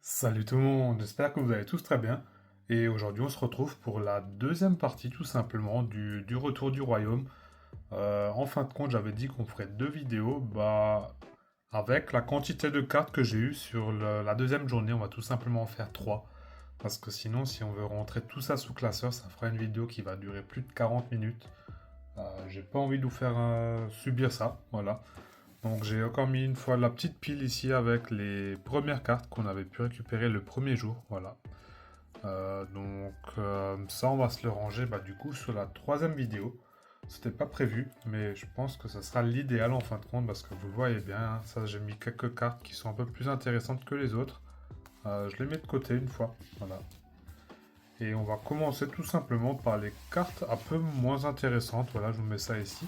Salut tout le monde, j'espère que vous allez tous très bien. Et aujourd'hui, on se retrouve pour la deuxième partie, tout simplement, du retour du royaume. En fin de compte, j'avais dit qu'on ferait deux vidéos. Avec la quantité de cartes que j'ai eues sur la deuxième journée, on va tout simplement en faire trois. Parce que sinon, si on veut rentrer tout ça sous classeur, ça fera une vidéo qui va durer plus de 40 minutes. J'ai pas envie de vous faire subir ça, voilà. Donc j'ai encore mis une fois la petite pile ici avec les premières cartes qu'on avait pu récupérer le premier jour, voilà. Ça on va se le ranger du coup sur la troisième vidéo. C'était pas prévu, mais je pense que ça sera l'idéal en fin de compte parce que vous le voyez bien, hein, ça j'ai mis quelques cartes qui sont un peu plus intéressantes que les autres. Je les mets de côté une fois, voilà. Et on va commencer tout simplement par les cartes un peu moins intéressantes, voilà, je vous mets ça ici.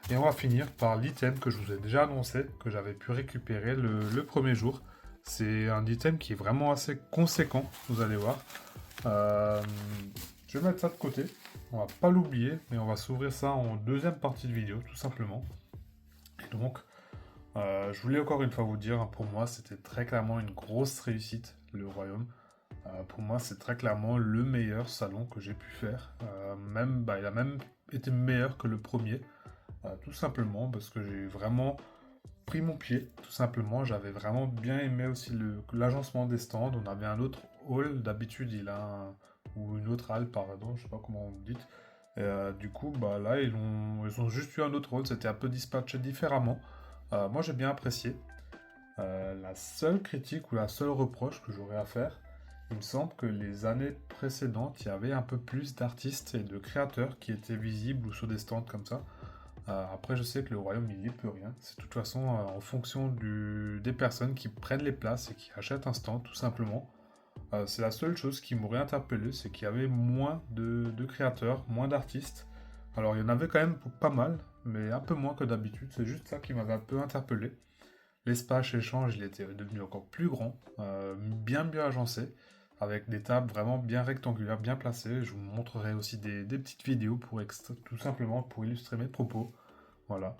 Et on va finir par l'item que je vous ai déjà annoncé, que j'avais pu récupérer le premier jour. C'est un item qui est vraiment assez conséquent, vous allez voir. Euh, je vais mettre ça de côté. On va pas l'oublier, mais on va s'ouvrir ça en deuxième partie de vidéo, tout simplement. Et donc, je voulais encore une fois vous dire, hein, pour moi, c'était très clairement une grosse réussite, le royaume. Pour moi, c'est très clairement le meilleur salon que j'ai pu faire. Il a même été meilleur que le premier. Tout simplement parce que j'ai vraiment pris mon pied, tout simplement. J'avais vraiment bien aimé aussi l'agencement des stands. On avait un autre hall, d'habitude il a ou une autre halle, pardon, je sais pas comment vous dites. Du coup, là, ils ont juste eu un autre hall, c'était un peu dispatché différemment. Moi, j'ai bien apprécié. La seule critique ou la seule reproche que j'aurais à faire, il me semble que les années précédentes, il y avait un peu plus d'artistes et de créateurs qui étaient visibles ou sur des stands comme ça. Après, je sais que le royaume, il n'y peut rien. C'est de toute façon en fonction des personnes qui prennent les places et qui achètent un stand, tout simplement. C'est la seule chose qui m'aurait interpellé, c'est qu'il y avait moins de créateurs, moins d'artistes. Alors, il y en avait quand même pas mal, mais un peu moins que d'habitude. C'est juste ça qui m'avait un peu interpellé. L'espace échange, il était devenu encore plus grand, bien mieux agencé, avec des tables vraiment bien rectangulaires, bien placées. Je vous montrerai aussi des petites vidéos tout simplement pour illustrer mes propos. Voilà.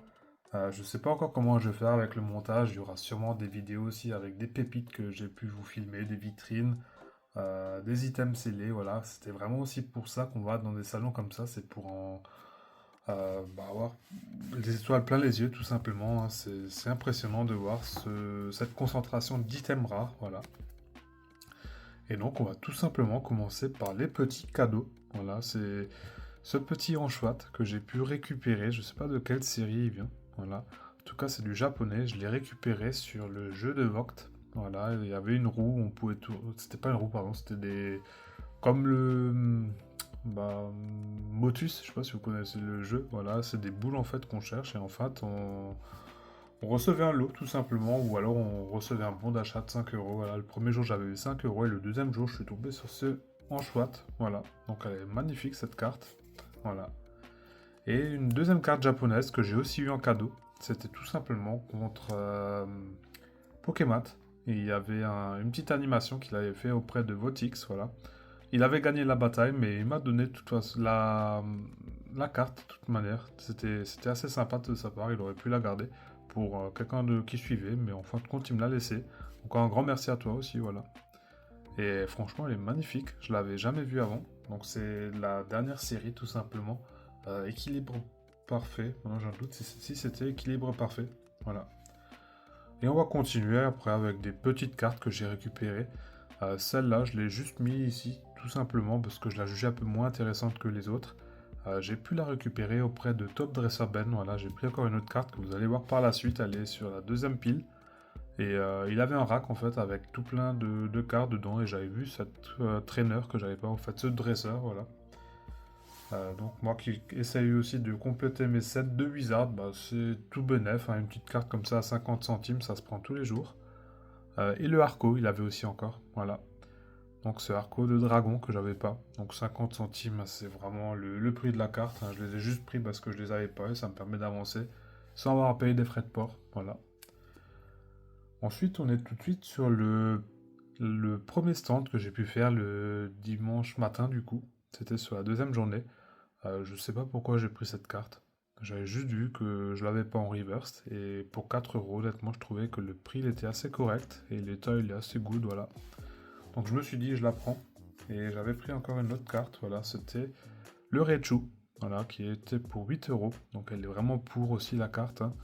Je ne sais pas encore comment je vais faire avec le montage. Il y aura sûrement des vidéos aussi avec des pépites que j'ai pu vous filmer, des vitrines, des items scellés. Voilà. C'était vraiment aussi pour ça qu'on va dans des salons comme ça. C'est pour avoir des étoiles plein les yeux, tout simplement, hein. C'est impressionnant de voir cette concentration d'items rares. Voilà. Et donc, on va tout simplement commencer par les petits cadeaux. Voilà. C'est ce petit anchoite que j'ai pu récupérer, je sais pas de quelle série il vient. Voilà. En tout cas, c'est du japonais. Je l'ai récupéré sur le jeu de Vogt. Voilà, il y avait une roue, on pouvait tout. C'était pas une roue, pardon, c'était des. Comme le. Motus, je sais pas si vous connaissez le jeu. Voilà, c'est des boules en fait qu'on cherche et en fait, on recevait un lot tout simplement ou alors on recevait un bon d'achat de 5 euros. Voilà, le premier jour j'avais eu 5 euros et le deuxième jour je suis tombé sur ce anchoite. Voilà, donc elle est magnifique cette carte. Voilà. Et une deuxième carte japonaise que j'ai aussi eu en cadeau, c'était tout simplement contre Pokémat. Et il y avait une petite animation qu'il avait fait auprès de Votix, voilà. Il avait gagné la bataille, mais il m'a donné de toute façon la carte de toute manière. C'était assez sympa de sa part, il aurait pu la garder pour qui suivait, mais en fin de compte, il me l'a laissé. Donc un grand merci à toi aussi, voilà. Et franchement, elle est magnifique, je l'avais jamais vue avant. Donc c'est la dernière série tout simplement. Équilibre parfait. Maintenant j'ai un doute si c'était équilibre parfait. Voilà. Et on va continuer après avec des petites cartes que j'ai récupérées. Celle-là, je l'ai juste mis ici, tout simplement parce que je la jugeais un peu moins intéressante que les autres. J'ai pu la récupérer auprès de Top Dresser Ben. Voilà, j'ai pris encore une autre carte que vous allez voir par la suite. Elle est sur la deuxième pile. Et il avait un rack en fait avec tout plein de cartes dedans. Et j'avais vu cette trainer que j'avais pas en fait, ce dresseur, voilà. Donc moi qui essaye aussi de compléter mes sets de Wizard, c'est tout bénef, hein, une petite carte comme ça à 50 centimes, ça se prend tous les jours. Et le Harco, il avait aussi encore, voilà. Donc ce Harco de dragon que j'avais pas. Donc 50 centimes, c'est vraiment le prix de la carte, hein. Je les ai juste pris parce que je les avais pas et ça me permet d'avancer sans avoir à payer des frais de port, voilà. Ensuite, on est tout de suite sur le premier stand que j'ai pu faire le dimanche matin du coup. C'était sur la deuxième journée. Je sais pas pourquoi j'ai pris cette carte. J'avais juste vu que je l'avais pas en reverse et pour 4 euros, honnêtement, je trouvais que le prix il était assez correct et l'état il est assez good, voilà. Donc je me suis dit, je la prends. Et j'avais pris encore une autre carte, voilà, c'était le Raichu, voilà, qui était pour 8 euros. Donc elle est vraiment pour aussi la carte, hein.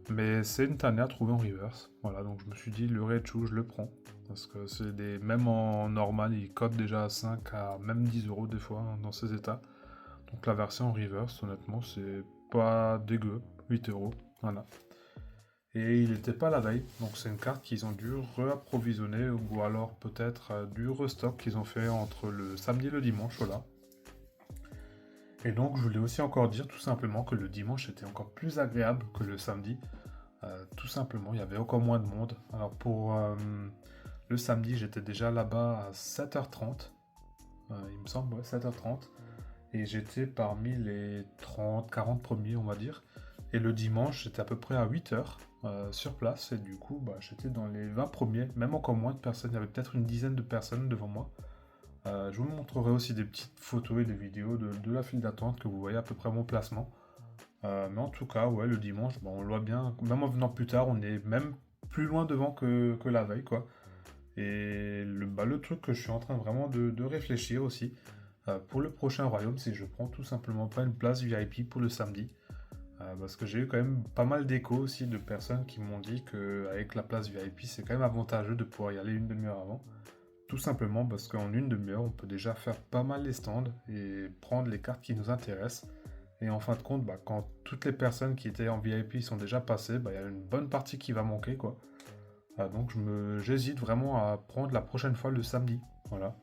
Mais c'est une tannée à trouver en reverse. Voilà, donc je me suis dit, le Raichu, je le prends. Parce que c'est des. Même en normal, il cote déjà à 5 à même 10 euros des fois, hein, dans ces états. Donc la version en reverse, honnêtement, c'est pas dégueu. 8 euros. Voilà. Et il n'était pas la veille, donc c'est une carte qu'ils ont dû réapprovisionner ou alors peut-être du restock qu'ils ont fait entre le samedi et le dimanche, voilà. Et donc je voulais aussi encore dire tout simplement que le dimanche était encore plus agréable que le samedi. Tout simplement, il y avait encore moins de monde. Alors pour le samedi, j'étais déjà là-bas à 7h30, il me semble, ouais, 7h30. Et j'étais parmi les 30, 40 premiers, on va dire. Et le dimanche, j'étais à peu près à 8h sur place. Et du coup, bah, j'étais dans les 20 premiers, même encore moins de personnes. Il y avait peut-être une dizaine de personnes devant moi. Je vous montrerai aussi des petites photos et des vidéos de la file d'attente que vous voyez à peu près mon placement. Mais en tout cas, ouais, le dimanche, bah, on le voit bien. Même en venant plus tard, on est même plus loin devant que la veille, quoi. Et le truc que je suis en train vraiment de réfléchir aussi, pour le prochain royaume, c'est que je prends tout simplement pas une place VIP pour le samedi. Parce que j'ai eu quand même pas mal d'échos aussi de personnes qui m'ont dit qu'avec la place VIP, c'est quand même avantageux de pouvoir y aller une demi-heure avant. Tout simplement parce qu'en une demi-heure, on peut déjà faire pas mal les stands et prendre les cartes qui nous intéressent. Et en fin de compte, bah, quand toutes les personnes qui étaient en VIP sont déjà passées, bah, il y a une bonne partie qui va manquer, quoi. Donc j'hésite vraiment à prendre la prochaine fois le samedi. Voilà.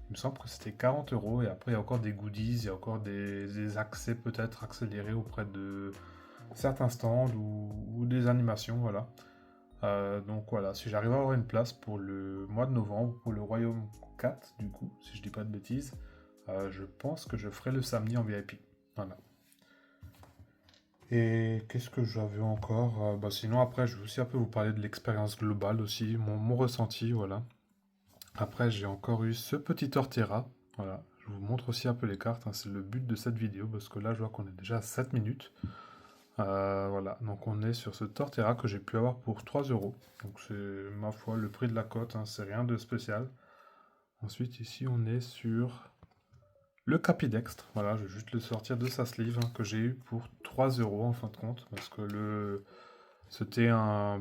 Il me semble que c'était 40 euros et après il y a encore des goodies, il y a encore des accès peut-être accélérés auprès de certains stands ou des animations. Voilà. Donc voilà, si j'arrive à avoir une place pour le mois de novembre, pour le Royaume 4 du coup, si je dis pas de bêtises, je pense que je ferai le samedi en VIP. Voilà. Et qu'est-ce que j'avais encore? Bah, sinon après je vais aussi un peu vous parler de l'expérience globale aussi, mon ressenti, voilà. Après j'ai encore eu ce petit Torterra, voilà. Je vous montre aussi un peu les cartes, hein, c'est le but de cette vidéo parce que là je vois qu'on est déjà à 7 minutes. Voilà, donc on est sur ce Torterra que j'ai pu avoir pour 3 euros. Donc c'est ma foi le prix de la cote, hein, c'est rien de spécial. Ensuite ici on est sur le Capidextre, voilà, je vais juste le sortir de sa sleeve, hein, que j'ai eu pour 3 euros en fin de compte, parce que c'était à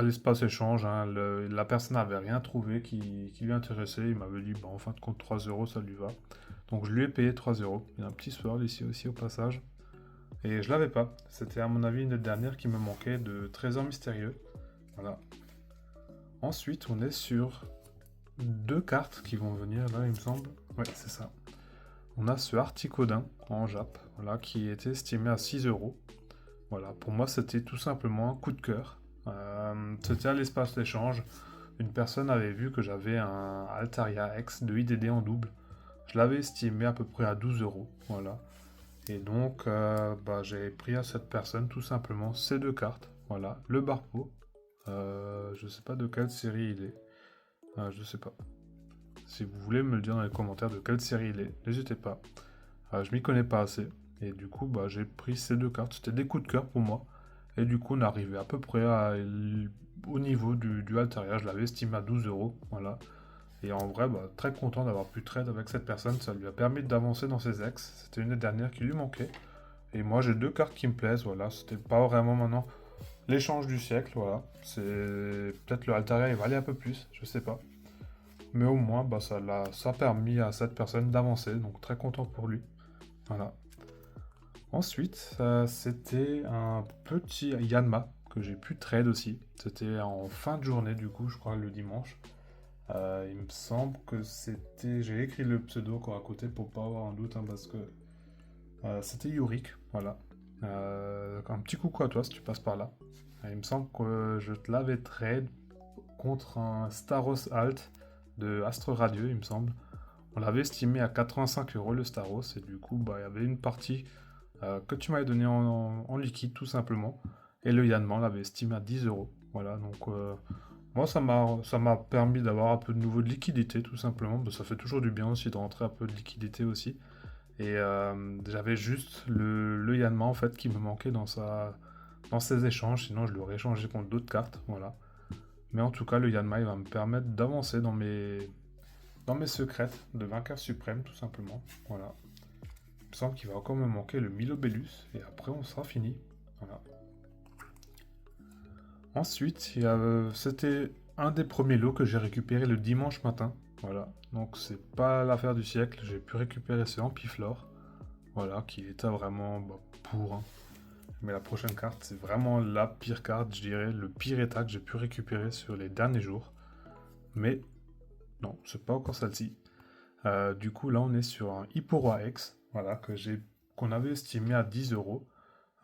l'espace échange, hein, la personne n'avait rien trouvé qui lui intéressait, il m'avait dit, bah, en fin de compte 3 euros ça lui va. Donc je lui ai payé 3 euros. Il y a un petit swirl ici aussi au passage. Et je l'avais pas, c'était à mon avis une des dernières qui me manquait de trésor mystérieux. Voilà. Ensuite on est sur deux cartes qui vont venir là il me semble. Ouais c'est ça. On a ce Articodin en Jap, voilà, qui était estimé à 6 euros. Voilà, pour moi c'était tout simplement un coup de cœur. C'était à l'espace d'échange. Une personne avait vu que j'avais un Altaria X de IDD en double. Je l'avais estimé à peu près à 12 euros. Voilà. Et donc bah, j'ai pris à cette personne tout simplement ces deux cartes. Voilà, le Barpo. Je sais pas de quelle série il est. Je sais pas. Si vous voulez me le dire dans les commentaires de quelle série il est, n'hésitez pas. Je m'y connais pas assez. Et du coup, bah, j'ai pris ces deux cartes. C'était des coups de cœur pour moi. Et du coup, on arrivait à peu près au niveau du Altaria. Je l'avais estimé à 12 euros. Voilà. Et en vrai, bah, très content d'avoir pu trade avec cette personne. Ça lui a permis d'avancer dans ses ex. C'était une des dernières qui lui manquait. Et moi, j'ai deux cartes qui me plaisent. Voilà. C'était pas vraiment maintenant l'échange du siècle. Voilà. C'est peut-être le Altaria, il valait un peu plus. Je sais pas. Mais au moins, bah, ça a permis à cette personne d'avancer, donc très content pour lui. Voilà. Ensuite, c'était un petit Yanma que j'ai pu trade aussi. C'était en fin de journée, du coup, je crois, le dimanche. Il me semble que c'était... J'ai écrit le pseudo encore à côté pour pas avoir un doute, hein, parce que c'était Yorick, voilà. Un petit coucou à toi si tu passes par là. Il me semble que je te l'avais trade contre un Staros Alt de Astre Radieux, il me semble. On l'avait estimé à 85 euros le Staros, et du coup, bah, il y avait une partie que tu m'avais donné en liquide, tout simplement. Et le Yanman l'avait estimé à 10 euros. Voilà, donc moi, ça m'a permis d'avoir un peu de nouveau de liquidité, tout simplement. Bah, ça fait toujours du bien aussi de rentrer un peu de liquidité aussi. Et j'avais juste le Yanman, en fait, qui me manquait dans ses échanges, sinon je l'aurais échangé contre d'autres cartes, voilà. Mais en tout cas, le Yanma, il va me permettre d'avancer dans mes dans mes secrètes de vainqueur suprême, tout simplement. Voilà. Il me semble qu'il va encore me manquer le Milobellus, et après on sera fini. Voilà. Ensuite, c'était un des premiers lots que j'ai récupéré le dimanche matin. Voilà. Donc c'est pas l'affaire du siècle, j'ai pu récupérer ce Ampiflore. Voilà, qui était vraiment pour. Hein. Mais la prochaine carte, c'est vraiment la pire carte, je dirais, le pire état que j'ai pu récupérer sur les derniers jours. Mais non, c'est pas encore celle-ci. Du coup, là, on est sur un Hipporoi X, voilà, qu'on avait estimé à 10 euros.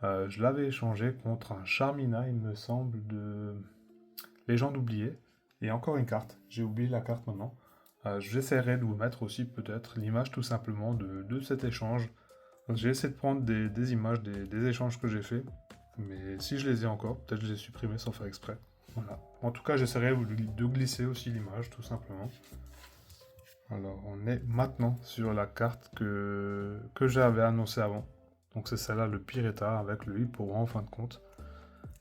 Je l'avais échangé contre un Charmina, il me semble, de Légende oubliée. Et encore une carte, j'ai oublié la carte maintenant. J'essaierai de vous mettre aussi peut-être l'image tout simplement de cet échange. Donc, j'ai essayé de prendre des images des échanges que j'ai fait, mais si je les ai encore, peut-être je les ai supprimés sans faire exprès. Voilà. En tout cas, j'essaierai de glisser aussi l'image, tout simplement. Alors, on est maintenant sur la carte que j'avais annoncée avant. Donc c'est celle-là, le pire état, avec le Hipporoi en fin de compte.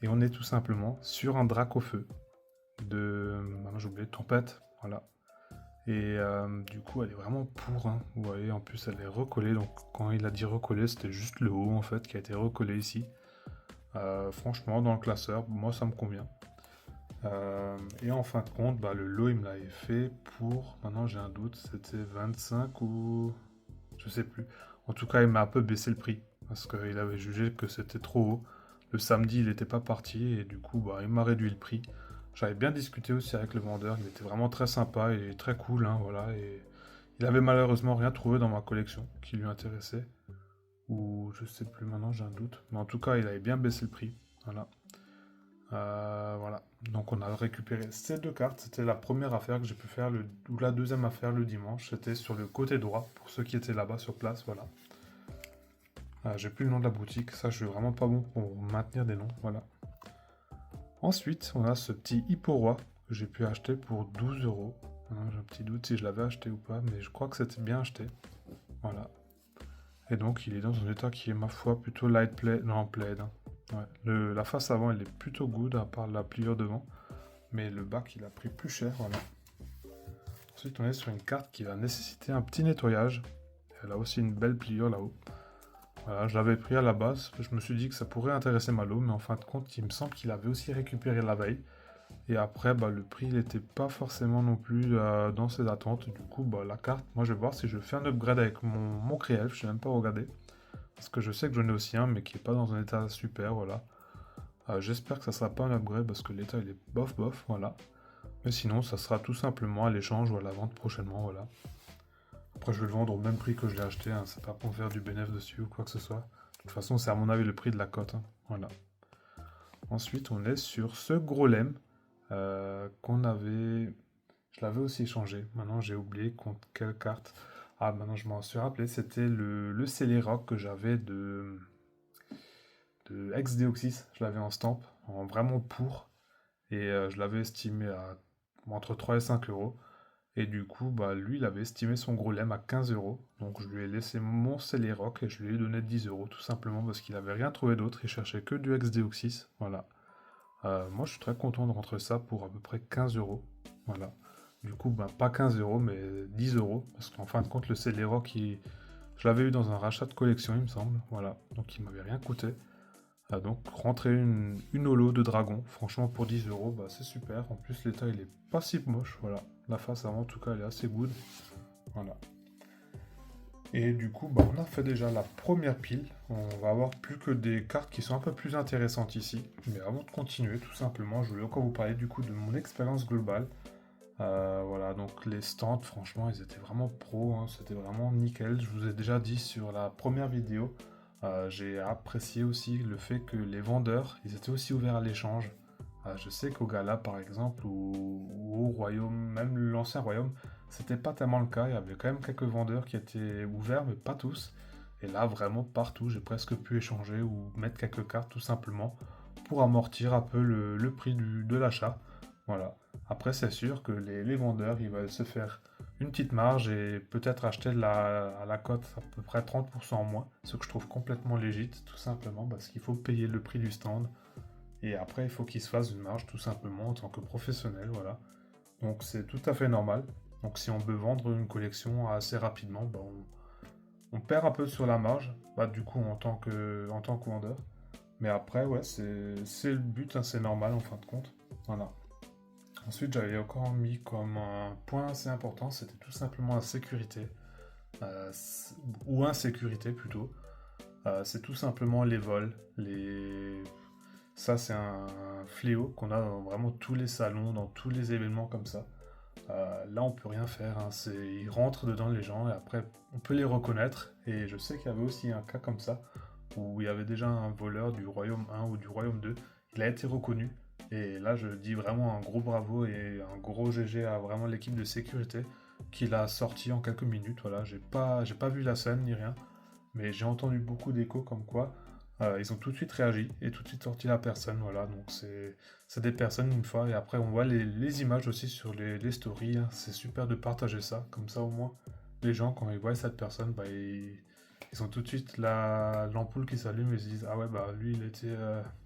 Et on est tout simplement sur un Dracofeu de... Maintenant j'ai oublié, Tempête, voilà. Et du coup, elle est vraiment pour, hein. Vous voyez, en plus, elle est recollée. Donc, quand il a dit recoller, c'était juste le haut, en fait, qui a été recollé ici. Franchement, dans le classeur, moi, ça me convient. Et en fin de compte, le lot, il me l'avait fait pour... Maintenant, j'ai un doute, c'était 25 ou... Je sais plus. En tout cas, il m'a un peu baissé le prix. Parce qu'il avait jugé que c'était trop haut. Le samedi, il n'était pas parti. Et du coup, il m'a réduit le prix. J'avais bien discuté aussi avec le vendeur, il était vraiment très sympa et très cool, hein, voilà. Et il avait malheureusement rien trouvé dans ma collection qui lui intéressait. Ou je sais plus maintenant, j'ai un doute. Mais en tout cas, il avait bien baissé le prix. Voilà. Voilà. Donc on a récupéré ces deux cartes. C'était la première affaire que j'ai pu faire, ou la deuxième affaire le dimanche. C'était sur le côté droit, pour ceux qui étaient là-bas sur place, voilà. J'ai plus le nom de la boutique, ça je suis vraiment pas bon pour maintenir des noms, voilà. Ensuite, on a ce petit Hipporoi que j'ai pu acheter pour 12 euros. J'ai un petit doute si je l'avais acheté ou pas, mais je crois que c'était bien acheté. Voilà. Et donc, il est dans un état qui est, ma foi, plutôt light plaid. Non, plaid. Hein. Ouais. La face avant, elle est plutôt good, à part la pliure devant. Mais le bac, il a pris plus cher, voilà. Ensuite, on est sur une carte qui va nécessiter un petit nettoyage. Elle a aussi une belle pliure là-haut. Voilà, je l'avais pris à la base, je me suis dit que ça pourrait intéresser Malo, mais en fin de compte, il me semble qu'il avait aussi récupéré la veille. Et après, le prix n'était pas forcément non plus dans ses attentes. Du coup, la carte, moi je vais voir si je fais un upgrade avec mon Créelf, je n'ai même pas regardé. Parce que je sais que j'en ai aussi un, mais qui n'est pas dans un état super, voilà. J'espère que ça sera pas un upgrade, parce que l'état il est bof bof, voilà. Mais sinon, ça sera tout simplement à l'échange ou à la vente prochainement, voilà. Après, je vais le vendre au même prix que je l'ai acheté, hein. C'est pas pour faire du bénéfice dessus ou quoi que ce soit. De toute façon, c'est à mon avis le prix de la cote, hein. Voilà. Ensuite, on est sur ce gros lemme qu'on avait... Je l'avais aussi échangé. Maintenant, j'ai oublié contre quelle carte. Ah, maintenant, je m'en suis rappelé. C'était le Celeroc que j'avais de Ex-Deoxys. Je l'avais en stamp, en vraiment pour. Et je l'avais estimé à entre 3 et 5 euros. Et du coup, lui, il avait estimé son gros lemme à 15 euros. Donc je lui ai laissé mon Celeroc et je lui ai donné 10 euros, tout simplement parce qu'il n'avait rien trouvé d'autre. Il cherchait que du Ex-Deoxys. Voilà. Moi, je suis très content de rentrer ça pour à peu près 15 euros. Voilà. Du coup, pas 15 euros, mais 10 euros. Parce qu'en fin de compte, le Celeroc, je l'avais eu dans un rachat de collection, il me semble. Voilà. Donc, il m'avait rien coûté. Donc, rentrer une holo de dragon, franchement, pour 10 euros, c'est super. En plus, l'état, il est pas si moche. Voilà. La face avant, en tout cas, elle est assez good. Voilà. Et du coup, on a fait déjà la première pile. On va avoir plus que des cartes qui sont un peu plus intéressantes ici. Mais avant de continuer, tout simplement, je voulais encore vous parler du coup de mon expérience globale. Voilà, donc les stands, franchement, ils étaient vraiment pro, hein. C'était vraiment nickel. Je vous ai déjà dit sur la première vidéo. J'ai apprécié aussi le fait que les vendeurs, ils étaient aussi ouverts à l'échange. Je sais qu'au Gala, par exemple, ou au Royaume, même l'ancien Royaume, c'était pas tellement le cas. Il y avait quand même quelques vendeurs qui étaient ouverts, mais pas tous. Et là, vraiment partout, j'ai presque pu échanger ou mettre quelques cartes tout simplement pour amortir un peu le prix de l'achat. Voilà. Après, c'est sûr que les vendeurs, ils veulent se faire une petite marge et peut-être acheter à la cote à peu près 30% en moins, ce que je trouve complètement légit, tout simplement parce qu'il faut payer le prix du stand. Et après, il faut qu'ils se fassent une marge tout simplement en tant que professionnel, voilà. Donc c'est tout à fait normal. Donc si on veut vendre une collection assez rapidement, bah, on perd un peu sur la marge, bah, du coup en tant que vendeur. Mais après, ouais, c'est le but, hein, c'est normal en fin de compte. Voilà. Ensuite, j'avais encore mis comme un point assez important, c'était tout simplement la sécurité, ou insécurité plutôt. C'est tout simplement les vols. Ça, c'est un fléau qu'on a dans vraiment tous les salons, dans tous les événements comme ça. Là, on peut rien faire, hein. Ils rentrent dedans les gens et après, on peut les reconnaître. Et je sais qu'il y avait aussi un cas comme ça où il y avait déjà un voleur du Royaume 1 ou du Royaume 2. Il a été reconnu. Et là, je dis vraiment un gros bravo et un gros GG à vraiment l'équipe de sécurité qui l'a sorti en quelques minutes. Voilà, j'ai pas vu la scène ni rien, mais j'ai entendu beaucoup d'échos comme quoi ils ont tout de suite réagi et tout de suite sorti la personne. Voilà, donc c'est des personnes une fois et après on voit les images aussi sur les stories, hein. C'est super de partager ça, comme ça au moins les gens quand ils voient cette personne, bah, ils ont tout de suite l'ampoule qui s'allume et se disent ah ouais bah lui il était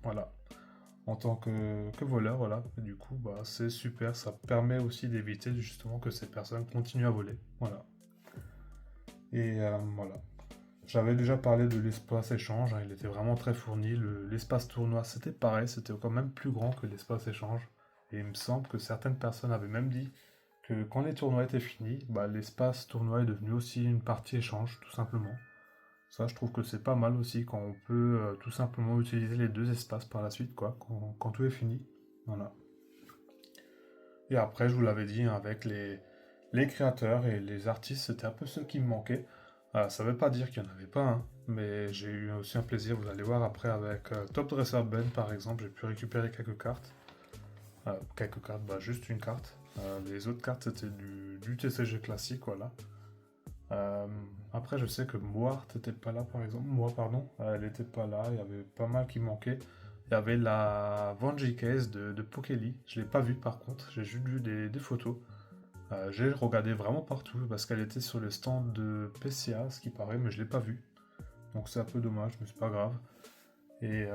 voilà en tant que voleur, voilà. Et du coup, bah, c'est super, ça permet aussi d'éviter justement que ces personnes continuent à voler, voilà. Et voilà. J'avais déjà parlé de l'espace échange, hein, il était vraiment très fourni. L'espace tournoi, c'était pareil, c'était quand même plus grand que l'espace échange. Et il me semble que certaines personnes avaient même dit que quand les tournois étaient finis, bah, l'espace tournoi est devenu aussi une partie échange, tout simplement. Ça, je trouve que c'est pas mal aussi quand on peut tout simplement utiliser les deux espaces par la suite, quoi, quand tout est fini. Voilà. Et après, je vous l'avais dit, hein, avec les créateurs et les artistes, c'était un peu ceux qui me manquaient. Ça veut pas dire qu'il n'y en avait pas, hein, mais j'ai eu aussi un plaisir, vous allez voir après avec Top Dresser Ben par exemple, j'ai pu récupérer quelques cartes, bah, juste une carte. Les autres cartes c'était du TCG classique, voilà. Euh, Après, je sais que Moire n'était pas là, par exemple. Moi, pardon, elle n'était pas là. Il y avait pas mal qui manquait. Il y avait la Vanji Case de Pokéley. Je ne l'ai pas vue par contre. J'ai juste vu des photos. J'ai regardé vraiment partout parce qu'elle était sur le stand de PCA, ce qui paraît, mais je ne l'ai pas vue. Donc c'est un peu dommage, mais c'est pas grave. Et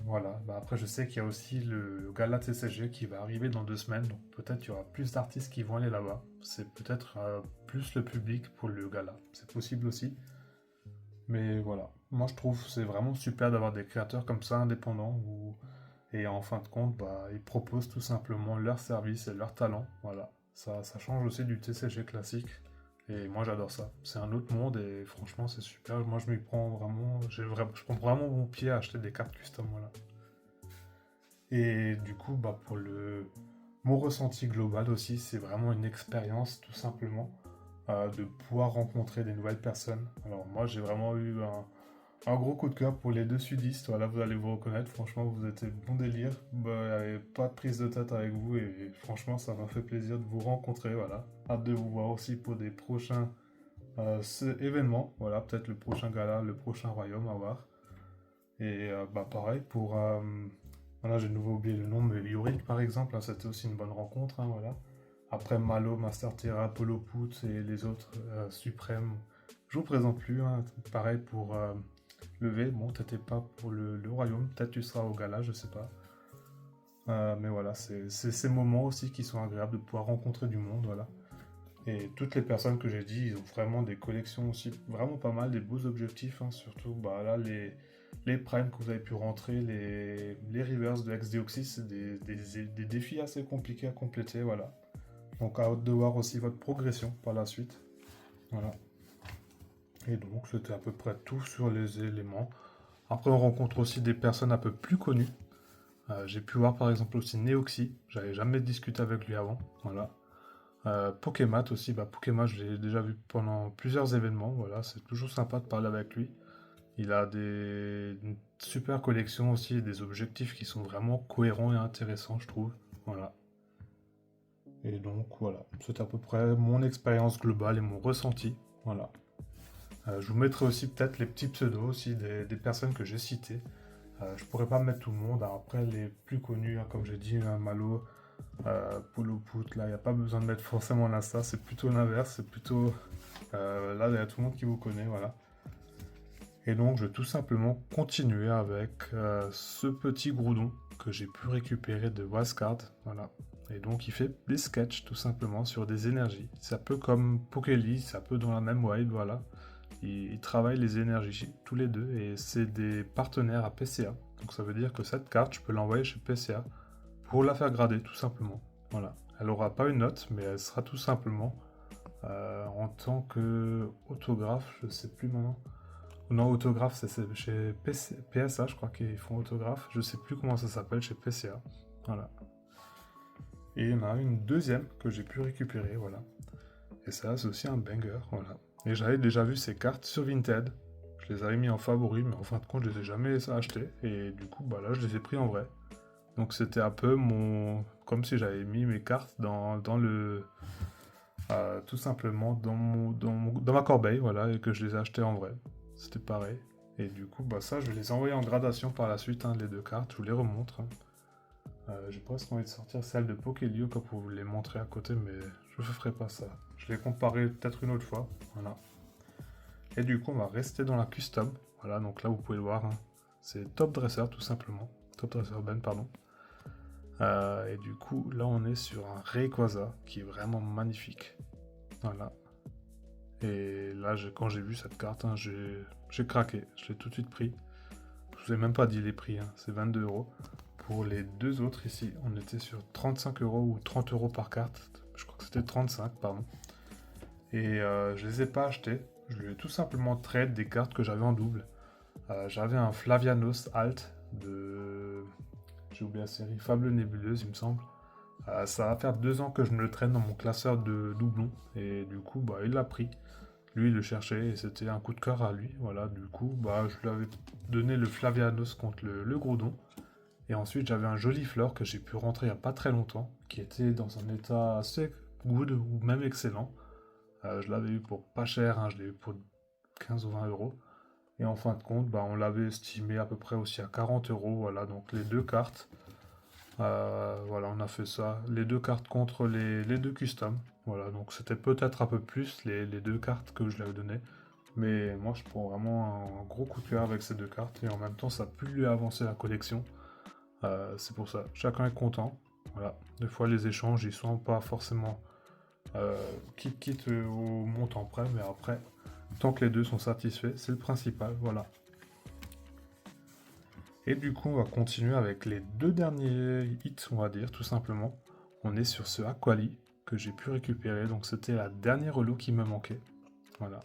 voilà, bah, après je sais qu'il y a aussi le gala TCG qui va arriver dans 2 semaines, donc peut-être il y aura plus d'artistes qui vont aller là-bas. C'est peut-être plus le public pour le gala, c'est possible aussi. Mais voilà, moi je trouve que c'est vraiment super d'avoir des créateurs comme ça indépendants et en fin de compte, bah, ils proposent tout simplement leur service et leur talent. Voilà, ça change aussi du TCG classique. Et moi j'adore ça. C'est un autre monde et franchement c'est super. Moi je m'y prends vraiment, je prends vraiment mon pied à acheter des cartes custom, voilà. Et du coup bah mon ressenti global aussi, c'est vraiment une expérience tout simplement de pouvoir rencontrer des nouvelles personnes. Alors moi j'ai vraiment eu un gros coup de cœur pour les deux sudistes. Voilà, vous allez vous reconnaître. Franchement, vous êtes bon délire. Bah, il n'y avait pas de prise de tête avec vous et franchement, ça m'a fait plaisir de vous rencontrer. Voilà, hâte de vous voir aussi pour des prochains événements. Voilà, peut-être le prochain gala, le prochain royaume à voir. Et bah pareil pour voilà, j'ai de nouveau oublié le nom, mais Yorick par exemple, hein, c'était aussi une bonne rencontre. Hein, voilà. Après Malo, Master Terra, Polo Put et les autres suprêmes, je vous présente plus. Hein. Pareil pour levé. Bon, t'étais pas pour le royaume, peut-être tu seras au gala, je sais pas. Mais voilà, c'est ces moments aussi qui sont agréables de pouvoir rencontrer du monde, voilà. Et toutes les personnes que j'ai dit, ils ont vraiment des collections aussi vraiment pas mal, des beaux objectifs, hein, surtout bah, là les primes que vous avez pu rentrer, les reverse de XDeoxys, c'est des défis assez compliqués à compléter, voilà. Donc à hâte de voir aussi votre progression par la suite. Voilà. Et donc c'était à peu près tout sur les éléments. Après on rencontre aussi des personnes un peu plus connues. J'ai pu voir par exemple aussi Neoxy, j'avais jamais discuté avec lui avant. Voilà. Pokémat aussi, bah Pokémat je l'ai déjà vu pendant plusieurs événements, voilà, c'est toujours sympa de parler avec lui. Il a une super collection aussi, et des objectifs qui sont vraiment cohérents et intéressants, je trouve. Voilà. Et donc voilà, c'est à peu près mon expérience globale et mon ressenti. Voilà. Je vous mettrai aussi peut-être les petits pseudos aussi des personnes que j'ai citées. Je pourrais pas mettre tout le monde. Alors après, les plus connus, hein, comme j'ai dit, hein, Malo, Polo Put, là, il n'y a pas besoin de mettre forcément l'Insta, c'est plutôt l'inverse, c'est plutôt... là, il y a tout le monde qui vous connaît, voilà. Et donc, je vais tout simplement continuer avec ce petit groudon que j'ai pu récupérer de Wildcard, voilà. Et donc il fait des sketchs tout simplement sur des énergies. C'est un peu comme Pokéley, c'est un peu dans la même vibe, voilà. Ils travaillent les énergies tous les deux et c'est des partenaires à PCA. Donc ça veut dire que cette carte, je peux l'envoyer chez PCA pour la faire grader tout simplement. Voilà. Elle n'aura pas une note, mais elle sera tout simplement en tant que autographe, je sais plus maintenant. Non, autographe, c'est chez PSA, je crois qu'ils font autographe. Je sais plus comment ça s'appelle chez PCA. Voilà. Et il y en a une deuxième que j'ai pu récupérer, voilà. Et ça, c'est aussi un banger, voilà. Et j'avais déjà vu ces cartes sur Vinted. Je les avais mis en favori, mais en fin de compte, je les ai jamais achetés. Et du coup, bah là, je les ai pris en vrai. Donc c'était un peu mon... Comme si j'avais mis mes cartes dans le... tout simplement dans ma corbeille, voilà, et que je les ai achetées en vrai. C'était pareil. Et du coup, bah ça, je vais les envoyer en gradation par la suite, hein, les deux cartes. Je vous les remontre. J'ai presque envie de sortir celle de Pokélio pour vous les montrer à côté, mais je ne ferai pas ça. Je les comparerai peut-être une autre fois. Voilà. Et du coup, on va rester dans la custom. Voilà, donc là, vous pouvez le voir. Hein. C'est Top Dresser, tout simplement. Top Dresser Ben, pardon. Et du coup, là, on est sur un Rayquaza qui est vraiment magnifique. Voilà. Et là, quand j'ai vu cette carte, hein, j'ai craqué. Je l'ai tout de suite pris. Je vous ai même pas dit les prix, hein. C'est 22 €. Pour les deux autres ici, on était sur 35 € ou 30 € par carte. Je crois que c'était 35, pardon. Et je les ai pas achetés. Je lui ai tout simplement trade des cartes que j'avais en double. J'avais un Flavianos Alt de... J'ai oublié la série, Fable Nébuleuse, il me semble. Ça va faire 2 ans que je me le traîne dans mon classeur de doublons. Et du coup, bah, il l'a pris. Lui, il le cherchait et c'était un coup de cœur à lui. Voilà, du coup, bah, je lui avais donné le Flavianos contre le Groudon. Et ensuite, j'avais un joli fleur que j'ai pu rentrer il n'y a pas très longtemps, qui était dans un état assez good ou même excellent. Je l'avais eu pour pas cher, hein, je l'ai eu pour 15 ou 20 €. Et en fin de compte, bah, on l'avait estimé à peu près aussi à 40 €. Voilà, donc les deux cartes. Voilà, on a fait ça. Les deux cartes contre les deux customs. Voilà, donc c'était peut-être un peu plus les deux cartes que je lui avais données. Mais moi, je prends vraiment un gros coup de cœur avec ces deux cartes. Et en même temps, ça a pu lui avancer la collection. C'est pour ça, chacun est content. Voilà. Des fois, les échanges, ils sont pas forcément quitte au montant près, mais après, tant que les deux sont satisfaits, c'est le principal. Voilà. Et du coup, on va continuer avec les deux derniers hits, on va dire, tout simplement. On est sur ce Aquali que j'ai pu récupérer, donc c'était la dernière holo qui me manquait. Voilà.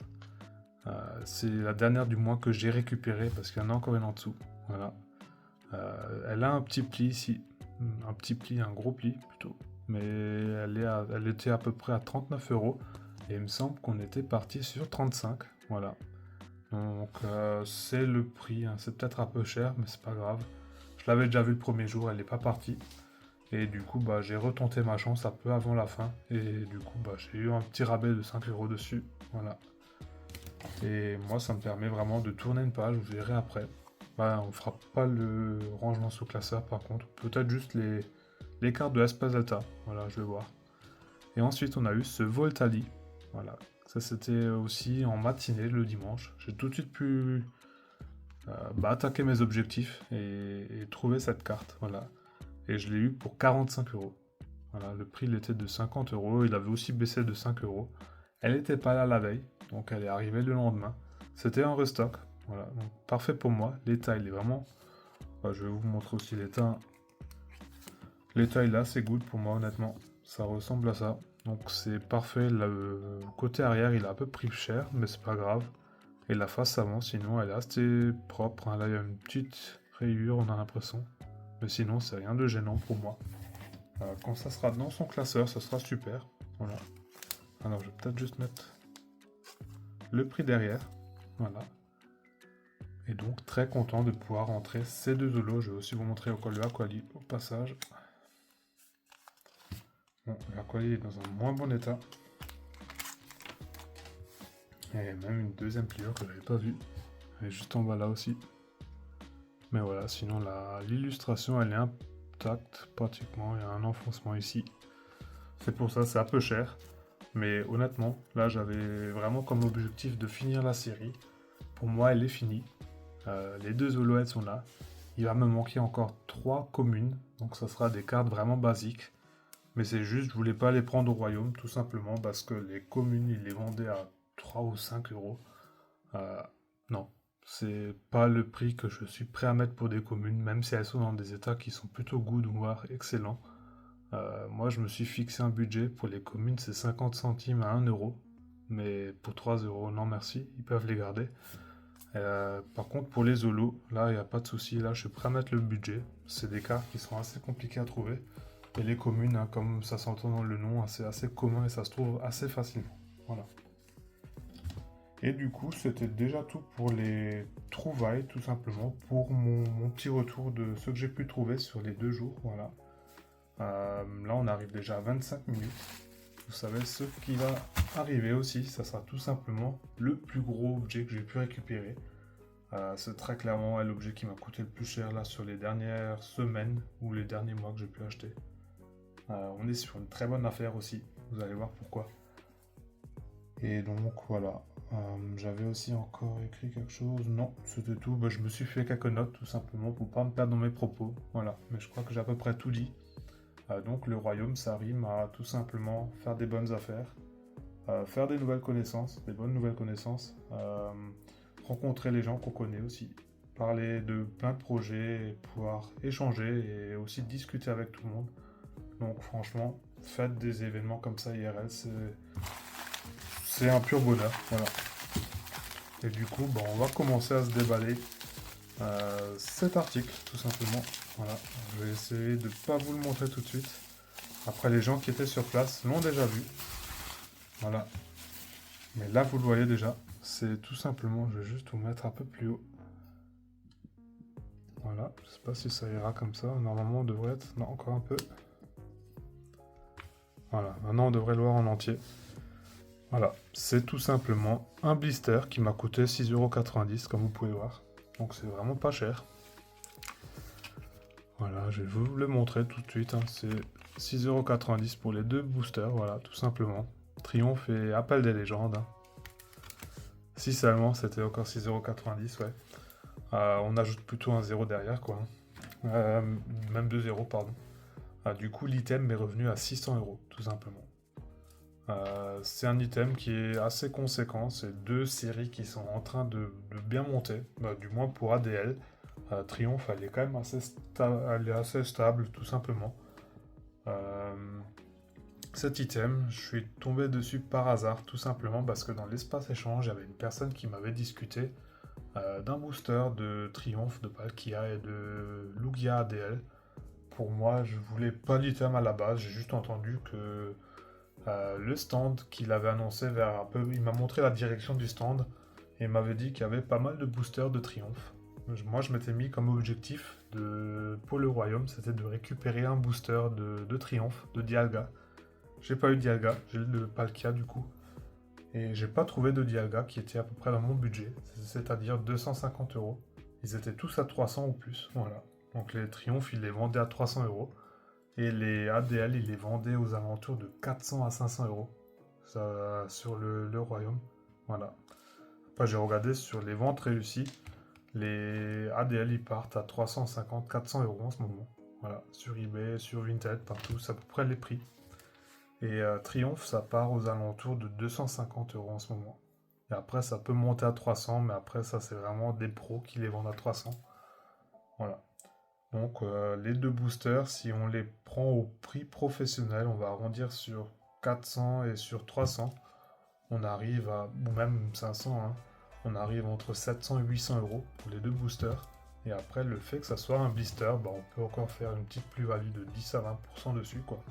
C'est la dernière du moins que j'ai récupérée parce qu'il y en a encore une en dessous. Voilà. Elle a un petit pli ici, un petit pli, un gros pli plutôt, mais elle était à peu près à 39 € et il me semble qu'on était parti sur 35, voilà. Donc c'est le prix, hein. C'est peut-être un peu cher, mais c'est pas grave. Je l'avais déjà vu le premier jour, elle n'est pas partie. Et du coup, bah, j'ai retenté ma chance un peu avant la fin. Et du coup, bah, j'ai eu un petit rabais de 5 € dessus. Voilà. Et moi, ça me permet vraiment de tourner une page, vous verrez après. Bah, on fera pas le rangement sous classeur par contre. Peut-être juste les cartes de Espace Delta. Voilà, je vais voir. Et ensuite, on a eu ce Voltali. Voilà. Ça, c'était aussi en matinée le dimanche. J'ai tout de suite pu attaquer mes objectifs et trouver cette carte. Voilà. Et je l'ai eu pour 45 €. Voilà, le prix il était de 50 €. Il avait aussi baissé de 5 €. Elle n'était pas là la veille, donc elle est arrivée le lendemain. C'était un restock. Voilà, donc parfait pour moi. L'état il est vraiment. Je vais vous montrer aussi l'état. L'état il est assez good pour moi honnêtement. Ça ressemble à ça. Donc c'est parfait. Le côté arrière il a un peu pris cher, mais c'est pas grave. Et la face avant, sinon elle est assez propre. Hein. Là il y a une petite rayure, on a l'impression. Mais sinon c'est rien de gênant pour moi. Quand ça sera dans son classeur, ça sera super. Voilà. Alors je vais peut-être juste mettre le prix derrière. Voilà. Et donc très content de pouvoir rentrer ces deux holos. Je vais aussi vous montrer le Aquali au passage. Bon, l'Aquali est dans un moins bon état. Et même une deuxième pliure que j'avais pas vue. Elle est juste en bas là aussi. Mais voilà, sinon l'illustration elle est intacte pratiquement. Il y a un enfoncement ici. C'est pour ça, c'est un peu cher. Mais honnêtement, là j'avais vraiment comme objectif de finir la série. Pour moi, elle est finie. Les deux holoheads sont là. Il va me manquer encore 3 communes. Donc ça sera des cartes vraiment basiques. Mais c'est juste, je voulais pas les prendre au royaume, tout simplement parce que les communes, ils les vendaient à 3 ou 5 euros. Euh, non, c'est pas le prix que je suis prêt à mettre pour des communes, même si elles sont dans des états qui sont plutôt good, voire excellents. Moi, je me suis fixé un budget pour les communes, c'est 50 centimes à 1 euro. Mais pour 3 euros, non merci, ils peuvent les garder. Par contre, pour les zolos, là, il n'y a pas de souci. Là, je suis prêt à mettre le budget. C'est des cartes qui sont assez compliquées à trouver. Et les communes, hein, comme ça s'entend dans le nom, c'est assez commun et ça se trouve assez facilement. Voilà. Et du coup, c'était déjà tout pour les trouvailles, tout simplement, pour mon petit retour de ce que j'ai pu trouver sur les 2 jours. Voilà. Là, on arrive déjà à 25 minutes. Vous savez, ce qui va arriver aussi, ça sera tout simplement le plus gros objet que j'ai pu récupérer. C'est très clairement l'objet qui m'a coûté le plus cher là sur les dernières semaines ou les derniers mois que j'ai pu acheter. On est sur une très bonne affaire aussi, vous allez voir pourquoi. Et donc voilà, j'avais aussi encore écrit quelque chose. Non, c'était tout. Bah, je me suis fait quelques notes tout simplement pour pas me perdre dans mes propos. Voilà, mais je crois que j'ai à peu près tout dit. Donc le royaume, ça rime à tout simplement faire des bonnes affaires, faire des nouvelles connaissances, des bonnes nouvelles connaissances, rencontrer les gens qu'on connaît aussi, parler de plein de projets, pouvoir échanger et aussi discuter avec tout le monde. Donc franchement, faites des événements comme ça IRL, c'est un pur bonheur. Voilà. Et du coup, bah, on va commencer à se déballer cet article, tout simplement. Voilà. Je vais essayer de ne pas vous le montrer tout de suite. Après, les gens qui étaient sur place l'ont déjà vu. Voilà. Mais là, vous le voyez déjà. C'est tout simplement, je vais juste vous mettre un peu plus haut. Voilà. Je sais pas si ça ira comme ça. Normalement, on devrait être... Non, encore un peu. Voilà. Maintenant, on devrait le voir en entier. Voilà. C'est tout simplement un blister qui m'a coûté 6,90 €, comme vous pouvez voir. Donc, c'est vraiment pas cher. Voilà, je vais vous le montrer tout de suite. Hein. C'est 6,90 € pour les 2 boosters, voilà, tout simplement. Triomphe et Appel des légendes. Hein. Si seulement, c'était encore 6,90 €, ouais. On ajoute plutôt un 0 derrière, quoi. Même 2 zéros, pardon. Du coup, l'item est revenu à 600 €, tout simplement. C'est un item qui est assez conséquent. C'est 2 séries qui sont en train de bien monter, du moins pour ADL. Triomphe, elle est quand même elle est assez stable, tout simplement. Cet item, je suis tombé dessus par hasard, tout simplement parce que dans l'espace échange, il y avait une personne qui m'avait discuté d'un booster de Triomphe, de Palkia et de Lugia ADL. Pour moi, je voulais pas l'item à la base, j'ai juste entendu que le stand qu'il avait annoncé vers un peu... Il m'a montré la direction du stand et m'avait dit qu'il y avait pas mal de boosters de Triomphe. Moi, je m'étais mis comme objectif pour le royaume, c'était de récupérer un booster de Triomphe, de Dialga. J'ai pas eu Dialga, j'ai eu le Palkia du coup. Et j'ai pas trouvé de Dialga qui était à peu près dans mon budget, c'est-à-dire 250 €. Ils étaient tous à 300 ou plus, voilà. Donc les Triomphes, ils les vendaient à 300 €. Et les ADL, ils les vendaient aux alentours de 400 à 500 € ça, sur le royaume. Voilà. Après, j'ai regardé sur les ventes réussies. Les ADL, ils partent à 350, 400 € en ce moment. Voilà. Sur eBay, sur Vinted, partout, c'est à peu près les prix. Et Triomphe, ça part aux alentours de 250 € en ce moment. Et après, ça peut monter à 300, mais après, ça, c'est vraiment des pros qui les vendent à 300. Voilà. Donc les 2 boosters, si on les prend au prix professionnel, on va arrondir sur 400 et sur 300. On arrive à, ou même 500, hein, on arrive entre 700 et 800 € pour les 2 boosters. Et après, le fait que ça soit un blister, bah, on peut encore faire une petite plus-value de 10 à 20% dessus, quoi.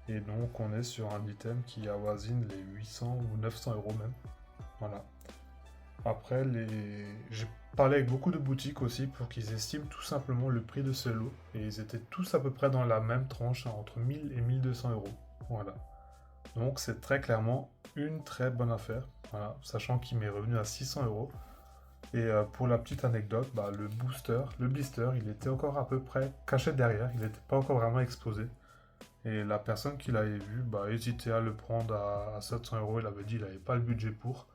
Et donc on est sur un item qui avoisine les 800 ou 900 € même. Voilà. Après, j'ai parlé avec beaucoup de boutiques aussi pour qu'ils estiment tout simplement le prix de ce lot. Et ils étaient tous à peu près dans la même tranche, hein, entre 1000 et 1200 €. Voilà. Donc c'est très clairement une très bonne affaire. Voilà. Sachant qu'il m'est revenu à 600 €. Et pour la petite anecdote, bah, le blister, il était encore à peu près caché derrière. Il n'était pas encore vraiment exposé. Et la personne qui l'avait vu, bah, hésitait à le prendre à 700 €. Il avait dit qu'il n'avait pas le budget pour.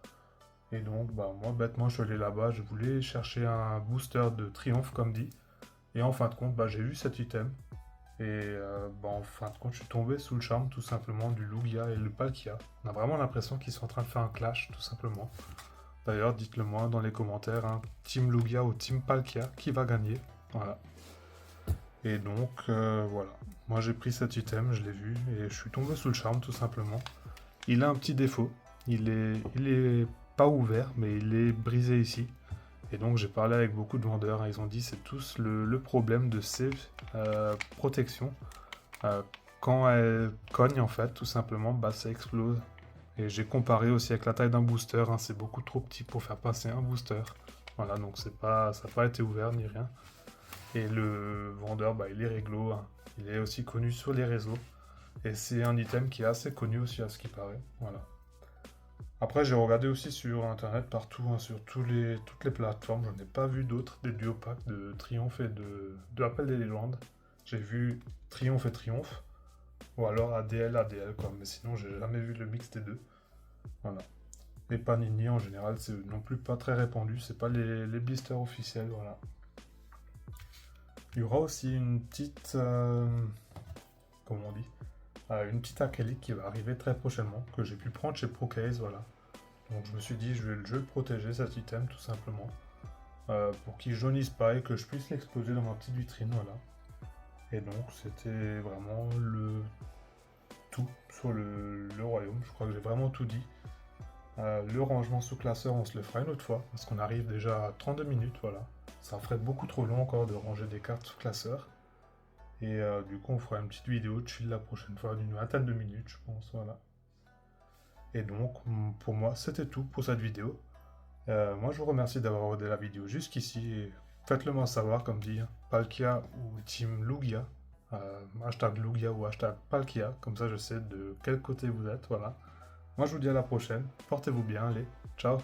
Et donc, bah, moi, bêtement, je suis allé là-bas. Je voulais chercher un booster de Triomphe, comme dit. Et en fin de compte, bah, j'ai vu cet item. Et en fin de compte, je suis tombé sous le charme tout simplement du Lugia et le Palkia. On a vraiment l'impression qu'ils sont en train de faire un clash tout simplement. D'ailleurs, dites-le moi dans les commentaires, hein, Team Lugia ou Team Palkia, qui va gagner? Voilà. Et donc, voilà. Moi, j'ai pris cet item, je l'ai vu, et je suis tombé sous le charme, tout simplement. Il a un petit défaut. Il est pas ouvert, mais il est brisé ici. Et donc, j'ai parlé avec beaucoup de vendeurs, hein, ils ont dit c'est tous le problème de ces protections. Euh, Quand elles cognent, en fait, tout simplement, bah, ça explose. Et j'ai comparé aussi avec la taille d'un booster, hein, c'est beaucoup trop petit pour faire passer un booster. Voilà, donc c'est pas, ça n'a pas été ouvert ni rien. Et le vendeur, bah, il est réglo, hein. Il est aussi connu sur les réseaux. Et c'est un item qui est assez connu aussi à ce qui paraît. Voilà. Après, j'ai regardé aussi sur internet partout, hein, sur toutes les plateformes. J'en ai pas vu d'autres, des duo packs de Triomphe et de Appel des légendes. J'ai vu Triomphe et Triomphe. Ou alors ADL, ADL, quoi. Mais sinon, j'ai jamais vu le mix des deux. Voilà. Et Panini, en général, c'est non plus pas très répandu. C'est pas les blisters officiels, voilà. Il y aura aussi une petite, comment on dit, une petite acrylique qui va arriver très prochainement, que j'ai pu prendre chez Procase, voilà. Donc je me suis dit, je vais le protéger cet item tout simplement, pour qu'il jaunisse pas et que je puisse l'exposer dans ma petite vitrine, voilà. Et donc c'était vraiment le tout sur le royaume, je crois que j'ai vraiment tout dit. Le rangement sous classeur, on se le fera une autre fois, parce qu'on arrive déjà à 32 minutes, voilà. Ça ferait beaucoup trop long encore de ranger des cartes sous classeur. Et du coup, on fera une petite vidéo de chill la prochaine fois d'une vingtaine de minutes, je pense, voilà. Et donc, pour moi, c'était tout pour cette vidéo. Moi, je vous remercie d'avoir regardé la vidéo jusqu'ici. Et faites-le moi savoir, comme dit, Palkia ou Team Lugia. Hashtag Lugia ou hashtag Palkia. Comme ça, je sais de quel côté vous êtes, voilà. Moi, je vous dis à la prochaine. Portez-vous bien, allez. Ciao.